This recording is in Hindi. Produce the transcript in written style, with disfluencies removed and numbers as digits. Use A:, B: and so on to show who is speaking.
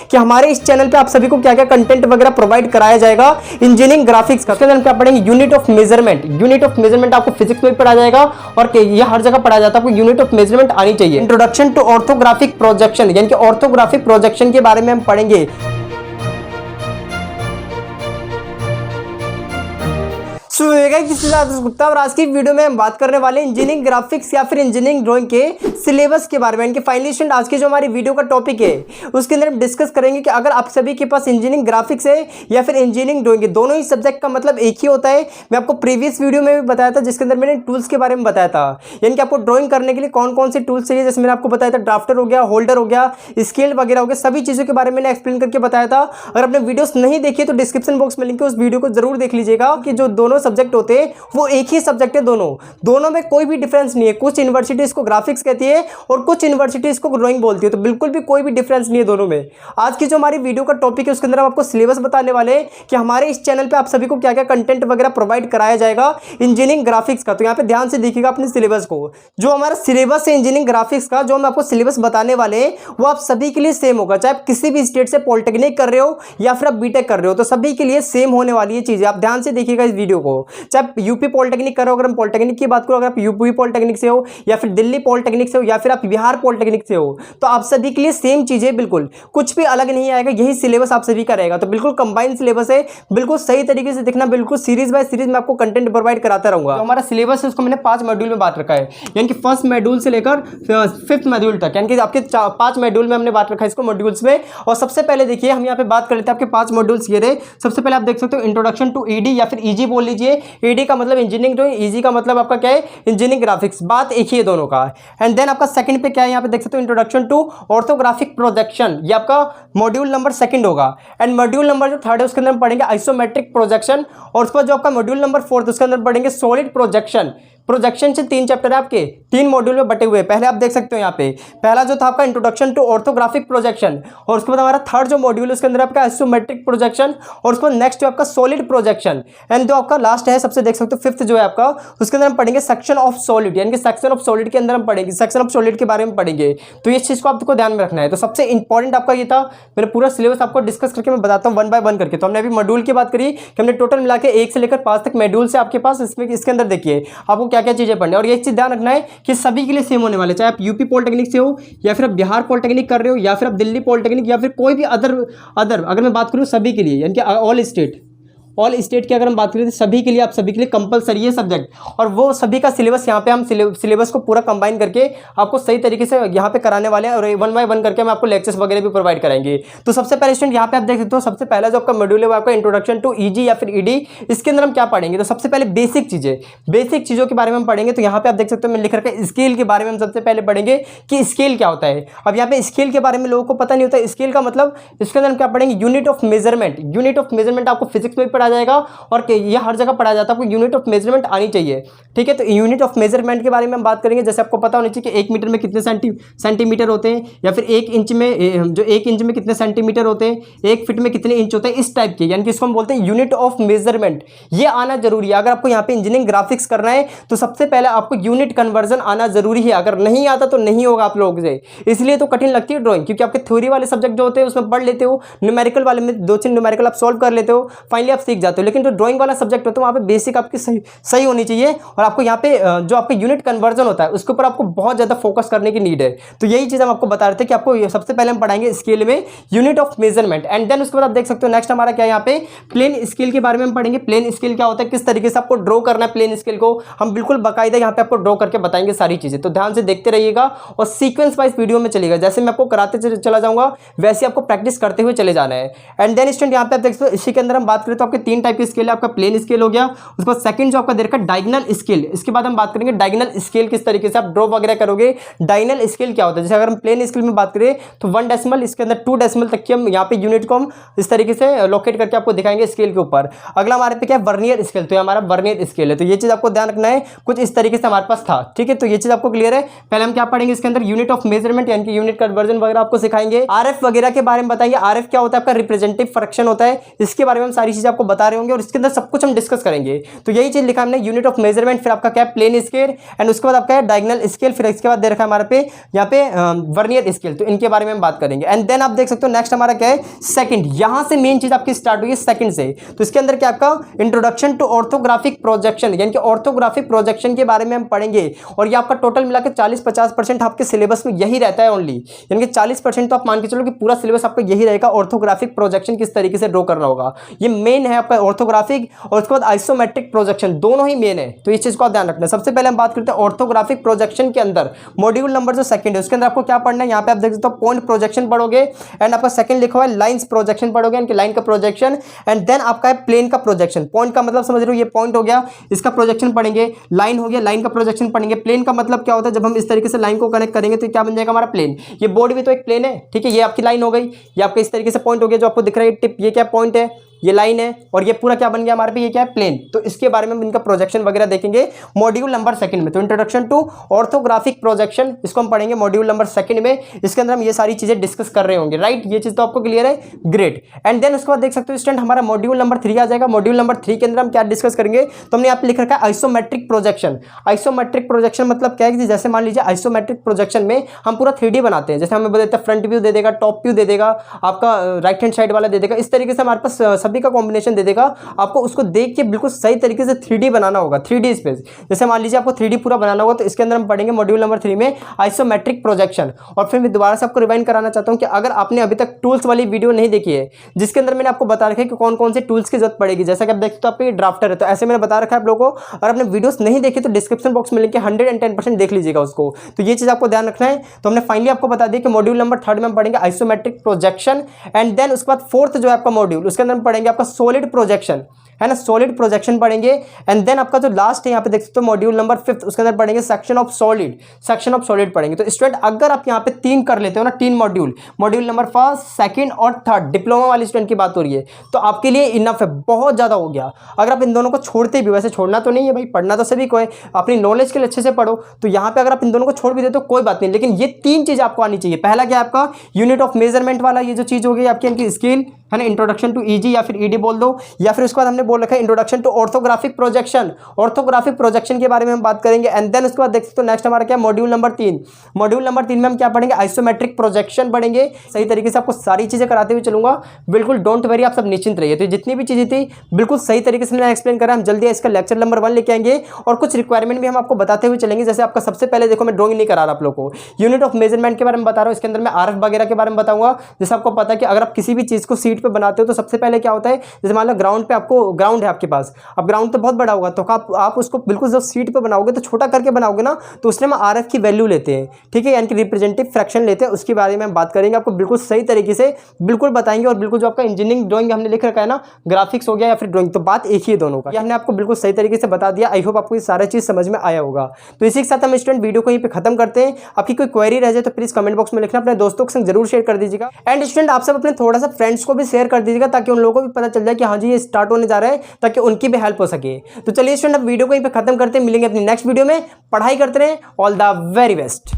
A: कि हमारे इस चैनल पे आप सभी को क्या क्या कंटेंट वगैरह प्रोवाइड कराया जाएगा इंजीनियरिंग ग्राफिक्स का। उसके अंदर क्या पढ़ेंगे, unit of measurement. Unit of measurement आपको फिजिक्स में पढ़ा जाएगा और ये हर जगह पढ़ा जाता है, आपको यूनिट ऑफ मेजरमेंट आनी चाहिए। इंट्रोडक्शन टू ऑर्थोग्राफिक प्रोजेक्शन, यानी कि ऑर्थोग्राफिक प्रोजेक्शन के बारे में हम पढ़ेंगे। और आज की वीडियो में हम बात करने वाले इंजीनियरिंग ग्राफिक्स या फिर इंजीनियरिंग ड्राइंग के सिलेबस के बारे में। इनके फाइनली स्टूडेंट आज की जो हमारी वीडियो का टॉपिक है उसके अंदर हम डिस्कस करेंगे कि अगर आप सभी के पास इंजीनियरिंग ग्राफिक्स है या फिर इंजीनियरिंग ड्राइंग है, दोनों ही सब्जेक्ट का मतलब एक ही होता है। मैं आपको प्रीवियस वीडियो में भी बताया था जिसके अंदर मैंने टूल्स के बारे में बताया था, यानी कि आपको ड्राइंग करने के लिए कौन कौन से टूल्स चाहिए। जैसे मैंने आपको बताया था ड्राफ्टर हो गया, होल्डर हो गया, स्केल वगैरह हो गया, सभी चीज़ों के बारे में मैंने एक्सप्लेन करके बताया था। अगर आपने वीडियोस नहीं देखी तो डिस्क्रिप्शन बॉक्स में लिंक है, उस वीडियो को जरूर देख लीजिएगा। कि जो दोनों सब्जेक्ट होते हैं वो एक ही सब्जेक्ट है, दोनों में कोई भी डिफरेंस नहीं है। कुछ यूनिवर्सिटी इसको ग्राफिक्स कहती है और कुछ यूनिवर्सिटी इसको ड्राइंग बोलती है, तो बिल्कुल भी कोई भी डिफरेंस नहीं है दोनों में। आज की जो हमारी वीडियो का टॉपिक है उसके अंदर हम आपको सिलेबस बताने वाले हैं कि हमारे इस चैनल पे आप सभी को क्या क्या कंटेंट वगैरह प्रोवाइड कराया जाएगा इंजीनियरिंग ग्राफिक्स का। तो यहाँ पे ध्यान से देखिएगा अपने सिलेबस को। जो हमारा सिलेबस है इंजीनियरिंग ग्राफिक्स का, जो हम आपको सिलेबस बताने वाले हैं वो आप सभी के लिए सेम होगा, चाहे आप किसी भी स्टेट से पॉलिटेक्निक कर रहे हो या फिर आप बीटेक कर रहे हो, तो सभी के लिए सेम होने वाली ये चीज़ है। आप ध्यान से देखिएगा इस वीडियो को। चाहे यूपी पॉलिटेक्निक कर रहे हो, अगर हम पॉलिटेक्निक की बात करो, अगर आप यूपी पॉलिटेक्निक से हो या फिर दिल्ली पॉलिटेक्निक से हो या फिर आप बिहार पॉलिटेक्निक से हो, तो आप सभी के लिए सेम चीज़ है, बिल्कुल कुछ भी अलग नहीं आएगा। यही सिलेबस आप सभी का रहेगा, तो बिल्कुल कंबाइंड सिलेबस है, बिल्कुल सही तरीके से देखना, बिल्कुल सीरीज बाय सीरीज में आपको कंटेंट प्रोवाइड कराता रहूंगा। तो हमारा सिलेबस है उसको मैंने 5 मॉड्यूल में बांट रखा है, यानी कि फर्स्ट मॉड्यूल से लेकर 5th मॉड्यूल तक, यानी कि आपके 5 मॉड्यूल में हमने बांट रखा है इसको मॉड्यूल्स में। और सबसे पहले देखिए हम यहाँ पे बात कर लेते हैं, आपके 5 मॉड्यूल्स ये रहे। सबसे पहले आप देख सकते हो इंट्रोडक्शन टू ईडी या फिर ईजी बोल लीजिए। ईडी का मतलब इंजीनियरिंग ड्राइंग, ईजी का मतलब आपका क्या है, इंजीनियरिंग ग्राफिक्स, बात एक ही है दोनों का। एंड देन आपका सेकंड पे क्या है, यहाँ पे देख सकते हो इंट्रोडक्शन टू ऑर्थोग्राफिक प्रोजेक्शन, ये आपका मॉड्यूल नंबर 2 होगा। एंड मॉड्यूल नंबर जो 3 है उसके अंदर पढ़ेंगे आइसोमेट्रिक प्रोजेक्शन, और उसके बाद जो आपका मॉड्यूल नंबर 4 उसके अंदर पढ़ेंगे सॉलिड प्रोजेक्शन। प्रोजेक्शन से 3 चैप्टर है आपके, 3 मॉड्यूल में बटे हुए। पहले आप देख सकते हो यहाँ पे पहला जो था आपका इंट्रोडक्शन टू ऑर्थोग्राफिक प्रोजेक्शन, और उसके बाद हमारा 3rd जो मॉड्यूल है उसके अंदर आपका आइसोमेट्रिक प्रोजेक्शन, और उसके बाद नेक्स्ट जो आपका सॉलिड प्रोजेक्शन। एंड जो आपका लास्ट है सबसे देख सकते हो 5th जो है आपका, उसके अंदर हम पढ़ेंगे सेक्शन ऑफ सॉलिड, यानी कि सेक्शन ऑफ सॉलिड के अंदर हम पढ़ेंगे, सेक्शन ऑफ सॉलिड के बारे में पढ़ेंगे। तो इस चीज़ को आपको ध्यान में रखना है। तो सबसे इंपॉर्टेंट आपका ये था, मैंने पूरा सिलेबस आपको डिस्कस करके मैं बताता हूँ 1 बाय 1 करके। तो हमने अभी मॉड्यूल की बात करी कि हमने टोटल मिला के 1 से लेकर 5 तक मॉड्यूल से आपके पास, इसमें इसके अंदर देखिए आपको क्या क्या चीज़ें पढ़नी है। और एक चीज़ ध्यान रखना है कि सभी के लिए सेम होने वाले, चाहे आप यूपी पॉलिटेक्निक से हो या फिर आप बिहार पॉलिटेक्निक कर रहे हो या फिर आप दिल्ली पॉलिटेक्निक या फिर कोई भी अदर अगर मैं बात करूँ सभी के लिए, यानी कि ऑल स्टेट की अगर हम बात करें तो सभी के लिए, आप सभी के लिए कंपलसरी है सब्जेक्ट। और वो सभी का सिलेबस यहाँ पे हम सिलेबस को पूरा कंबाइन करके आपको सही तरीके से यहाँ पे कराने वाले हैं, और 1 बाय 1 करके हम आपको लेक्चर्स वगैरह भी प्रोवाइड कराएंगे। तो सबसे पहले स्टूडेंट यहाँ पे आप देख सकते हो, सबसे पहला जो आपका मॉड्यूल है वो आपका इंट्रोडक्शन टू ईजी या फिर ईडी। इसके अंदर हम क्या पढ़ेंगे, तो सबसे पहले बेसिक चीज़ों के बारे में हम पढ़ेंगे। तो यहाँ पे आप देख सकते हो मैं लिख रखा है स्केल के बारे में हम सबसे पहले पढ़ेंगे कि स्केल क्या होता है। अब यहाँ पे स्केल के बारे में लोगों को पता नहीं होता, स्केल का मतलब इसके अंदर हम क्या पढ़ेंगे, unit of measurement. Unit of measurement आपको फिजिक्स में भी पढ़ा जाएगा और ये हर जगह पढ़ा जाता है, आपको यूनिट ऑफ मेजरमेंट आनी चाहिए, ठीक है। तो यूनिट ऑफ मेजरमेंट के बारे में हम बात करेंगे। जैसे आपको पता होना चाहिए कि 1 मीटर में कितने सेंटीमीटर होते हैं, या फिर 1 इंच में जो 1 इंच में कितने सेंटीमीटर होते हैं, 1 फीट में कितने इंच होते हैं, इस टाइप के, यानी कि इसको हम बोलते हैं यूनिट ऑफ मेजरमेंट। ये आना जरूरी है। अगर आपको यहाँ पे इंजीनियरिंग ग्राफिक्स करना है तो सबसे पहले आपको यूनिट कन्वर्जन आना जरूरी है। अगर नहीं आता तो नहीं होगा आप लोगों से, इसलिए तो कठिन लगती है ड्रॉइंग, क्योंकि आपके थ्योरी वाले सब्जेक्ट जो होते हैं उसमें पढ़ लेते हो, न्यूमेरिकल वाले में 2-3 न्यूमेरिकल आप सॉल्व कर लेते हो, फाइनली आप सीख जाते हो। लेकिन जो ड्रॉइंग वाला सब्जेक्ट होता है वहाँ पे बेसिक आपकी सही होनी चाहिए, और आपको यहाँ पे जो आपका यूनिट कन्वर्जन होता है उसके ऊपर आपको बहुत ज़्यादा फोकस करने की नीड है। तो यही चीज़ हम आपको बता रहे थे कि आपको सबसे पहले हम पढ़ाएंगे स्केल में unit of measurement. And then उसके बाद आप देख सकते हो नेक्स्ट हमारा क्या है, यहाँ पे प्लेन स्केल के बारे में हम पढ़ेंगे। प्लेन स्केल क्या होता है, किस तरीके से आपको ड्रॉ करना है प्लेन स्केल को, हम बिल्कुल बाकायदा यहाँ पे आपको ड्रॉ करके बताएंगे सारी चीज़ें। तो ध्यान से देखते रहिएगा और सीक्वेंस वाइज वीडियो में चलेगा, जैसे मैं आपको कराते चला जाऊँगा वैसे आपको प्रैक्टिस करते हुए चले जाना है। एंड देन स्टूडेंट यहाँ पे आप देख सकते हो इसी के अंदर हम बात करें तो आपके 3 टाइप के स्केल है। आपका प्लेन स्केल हो गया, उसके बाद सेकंड जो आपका दे रखा है डायगोनल स्केल। इसके बाद हम बात करेंगे डायगोनल स्केल, किस तरीके से आप ड्रॉ वगैरह करोगे। डायगोनल स्केल क्या होता है, जैसे अगर हम प्लेन स्केल में बात करें तो 1 डेसिमल, इसके अंदर 2 डेसिमल तक की हम यहाँ पे यूनिट को हम इस तरीके से लोकेट करके आपको दिखाएंगे स्केल के ऊपर। अगला हमारे पे क्या है, वर्नियर स्केल। तो हमारा वर्नियर स्केल है, तो ये चीज़ आपको ध्यान रखना है, कुछ इस तरीके से हमारे पास था, ठीक है। तो ये चीज़ आपको क्लियर है। पहले हम क्या पढ़ेंगे इसके अंदर, यूनिट ऑफ मेजरमेंट यानी कि यूनिट कन्वर्जन वगैरह आपको सिखाएंगे। आरएफ वगैरह के बारे में बताएंगे। आरएफ क्या होता है, आपका रिप्रेजेंटेटिव फ्रैक्शन होता है, इसके बारे में हम सारी चीज़ आपको बता रहे होंगे और इसके अंदर सब कुछ हम डिस्कस करेंगे। तो यही चीज लिखा हमने, यूनिट ऑफ मेजरमेंट, फिर आपका क्या है प्लेन स्केल, एंड उसके बाद आपका है डायगोनल स्केल, फिर इसके बाद दे रखा है हमारे पे यहाँ पे वर्नियर स्केल। तो इनके बारे में हम बात करेंगे। एंड देन आप देख सकते हो नेक्स्ट हमारा क्या है सेकंड, यहां से मेन चीज आपकी स्टार्ट हुई है सेकंड से। तो इसके अंदर क्या आपका इंट्रोडक्शन टू ऑर्थोग्राफिक प्रोजेक्शन, यानी कि ऑर्थोग्राफिक प्रोजेक्शन के बारे में हम पढ़ेंगे। और ये आपका टोटल मिला के 40-50% आपके सिलेबस में यही रहता है ओनली, यानी कि 40% तो आप मान के चलो कि पूरा सिलेबस आपका यही रहेगा, ऑर्थोग्राफिक प्रोजेक्शन किस तरीके से ड्रॉ करना होगा। ये मेन है आपका ऑर्थोग्राफिक, और उसके बाद आइसोमेट्रिक प्रोजेक्शन, दोनों ही मेन है। तो इस चीज को ध्यान रखना। सबसे पहले हम बात करते हैं ऑर्थोग्राफिक प्रोजेक्शन के अंदर मॉड्यूल नंबर जो सेकंड है उसके अंदर आपको क्या पढ़ना है। यहाँ पे आप देख सकते हो पॉइंट प्रोजेक्शन पढ़ोगे, एंड आपका सेकंड लिखा हुआ है लाइंस प्रोजेक्शन पढ़ोगे, यानी कि लाइन का प्रोजेक्शन। एंड देन आपका है प्लेन का प्रोजेक्शन। पॉइंट का मतलब समझ रहे हो, ये पॉइंट हो गया, इसका प्रोजेक्शन पढ़ेंगे। लाइन हो गया, लाइन का प्रोजेक्शन पढ़ेंगे। प्लेन का मतलब क्या होता है, जब हम इस तरीके से लाइन को कनेक्ट करेंगे तो क्या बन जाएगा हमारा प्लेन। ये बोर्ड भी तो एक प्लेन है, ठीक है। ये आपकी लाइन हो गई, ये आपका इस तरीके से पॉइंट हो गया जो आपको दिख रहा है टिप, ये क्या पॉइंट है, ये लाइन है, और ये पूरा क्या बन गया हमारे पे, ये क्या है प्लेन। तो इसके बारे में हम इनका प्रोजेक्शन वगैरह देखेंगे मॉड्यूल नंबर सेकंड में। तो इंट्रोडक्शन टू ऑर्थोग्राफिक प्रोजेक्शन इसको हम पढ़ेंगे मॉड्यूल नंबर सेकंड में। इसके अंदर हम ये सारी चीजें डिस्कस कर रहे होंगे, राइट। ये चीज तो आपको क्लियर है, ग्रेट। एंड देन उसके बाद देख सकते हो स्टूडेंट हमारा मॉड्यूल नंबर 3 आ जाएगा। मॉड्यूल नंबर 3 के अंदर हम क्या डिस्कस करेंगे, तो हमने यहाँ पे लिख रखा है आइसोमेट्रिक प्रोजेक्शन। आइसोमेट्रिक प्रोजेक्शन मतलब क्या है कि जैसे मान लीजिए आइसोमेट्रिक प्रोजेक्शन में हम पूरा 3D बनाते हैं। जैसे हमें बोलते हैं फ्रंट व्यू दे देगा, टॉप व्यू दे देगा, आपका राइट हैंड साइड वाला दे देगा, इस तरीके से हमारे पास सभी का कॉम्बिनेशन दे देगा। आपको उसको देख के बिल्कुल सही तरीके से 3D बनाना होगा, 3D स्पेस। जैसे मान लीजिए आपको 3D पूरा बनाना होगा, तो इसके अंदर हम पढ़ेंगे मॉड्यूल नंबर 3 में आइसोमेट्रिक प्रोजेक्शन। और फिर मैं दोबारा से आपको रिवाइंड कराना चाहता हूं कि अगर आपने अभी तक टूल्स वाली वीडियो नहीं देखी है, जिसके अंदर मैंने आपको बता रखा है कि कौन कौन से टूल्स की जरूरत पड़ेगी, जैसा कि आप देखते हो आपके ड्राफ्टर है, तो ऐसे मैंने बता रखा है आप लोगों को। और आपने वीडियोस नहीं देखी तो डिस्क्रिप्शन बॉक्स में लिंक है, 110% देख लीजिएगा उसको। तो ये चीज आपको ध्यान रखना है। तो हमने फाइनली आपको बता दिया कि मॉड्यूल नंबर 3 में हम पढ़ेंगे आइसोमेट्रिक प्रोजेक्शन। एंड देन उसके बाद फोर्थ जो है आपका मॉड्यूल, उसके अंदर हम पढ़ेंगे आपका सॉलिड प्रोजेक्शन, है ना, सॉलिड प्रोजेक्शन पढ़ेंगे। एंड देन आपका जो लास्ट है यहाँ पे देख सकते हो मॉड्यूल नंबर 5, उसके अंदर पढ़ेंगे section of solid, section of solid पढ़ेंगे। तो स्टूडेंट अगर आप यहाँ पे 3 कर लेते हो ना, 3 मॉड्यूल, मॉड्यूल नंबर 1, 2 और 3 डिप्लोमा वाले स्टूडेंट की बात हो रही है, तो आपके लिए इनफ है, बहुत ज्यादा हो गया। अगर आप इन दोनों को छोड़ते भी, वैसे छोड़ना तो नहीं है भाई, पढ़ना तो सभी को है, अपनी नॉलेज के लिए अच्छे से पढ़ो। तो यहाँ पे अगर आप इन दोनों को छोड़ भी देते हो कोई बात नहीं, लेकिन ये 3 चीज आपको आनी चाहिए। पहला क्या है आपका यूनिट ऑफ मेजरमेंट वाला, ये जो चीज हो गई आपकी इनकी स्केल, है ना, इंट्रोडक्शन टू ईजी या फिर ईडी बोल दो, या फिर उसके बाद हमने बोल रखा है introduction to orthographic projection. Orthographic projection के बारे में हम बात करेंगे। एंड देन उसके बाद देख सकते हो नेक्स्ट हमारा क्या मॉड्यूल नंबर 3। मॉड्यूल नंबर 3 में हम क्या पढ़ेंगे, आइसोमेट्रिक प्रोजेक्शन पढ़ेंगे। सही तरीके से आपको सारी चीजें कराते हुए चलूंगा, बिल्कुल डोंट वरी, आप सब निश्चिंत रहिए। तो जितनी भी चीजें थी बिल्कुल सही तरीके से मैंने एक्सप्लेन करा। हम जल्दी इसका लेक्चर नंबर 1 लेके आएंगे, और कुछ रिक्वायरमेंट भी हम आपको बताते हुए चलेंगे। जैसे आपका सबसे पहले देखो, मैं ड्रॉइंग नहीं करा रहा आप लोग को, यूनिट ऑफ मेजरमेंट के बारे में बता रहा हूँ। इसके अंदर मैं आरएफ वगैरह के बारे में बताऊंगा। जैसे आपको पता है कि अगर आप किसी भी चीज को सीट पे बनाते हो तो सबसे पहले क्या होता है, जैसे मान लो ग्राउंड पे आपको, ग्राउंड है आपके पास, अब ग्राउंड तो बहुत बड़ा होगा, तो आप उसको बिल्कुल जब सीट पे बनाओगे तो छोटा करके बनाओगे ना, तो उसमें हम आरएफ की वैल्यू लेते हैं, ठीक है, यानी कि रिप्रेजेंटेटिव फ्रैक्शन लेते हैं। उसके बारे में हम बात करेंगे, आपको बिल्कुल सही तरीके से बिल्कुल बताएंगे। और बिल्कुल जो आपका इंजीनियरिंग ड्राइंग हमने लिख रखा है ना, ग्राफिक्स हो गया या फिर ड्राइंग, तो बात एक ही है दोनों का, ये हमने आपको बिल्कुल सही तरीके से बता दिया। आई होप आपको ये सारा चीज समझ में आया होगा। तो इसी के साथ हम स्टूडेंट वीडियो को यहीं पे खत्म करते हैं। आपकी कोई क्वेरी रह जाए तो प्लीज कमेंट बॉक्स में लिखना, अपने दोस्तों के संग जरूर शेयर कर दीजिएगा। एंड स्टूडेंट आप सब अपने थोड़ा सा फ्रेंड्स को भी शेयर कर दीजिएगा, ताकि उन लोगों को भी पता चल जाए कि हाँ जी ये स्टार्ट होने जा रहा है, ताकि उनकी भी हेल्प हो सके। तो चलिए स्टूडेंट अब वीडियो को यहीं पे खत्म करते हैं, मिलेंगे अपनी नेक्स्ट वीडियो में। पढ़ाई करते रहें, ऑल द वेरी बेस्ट।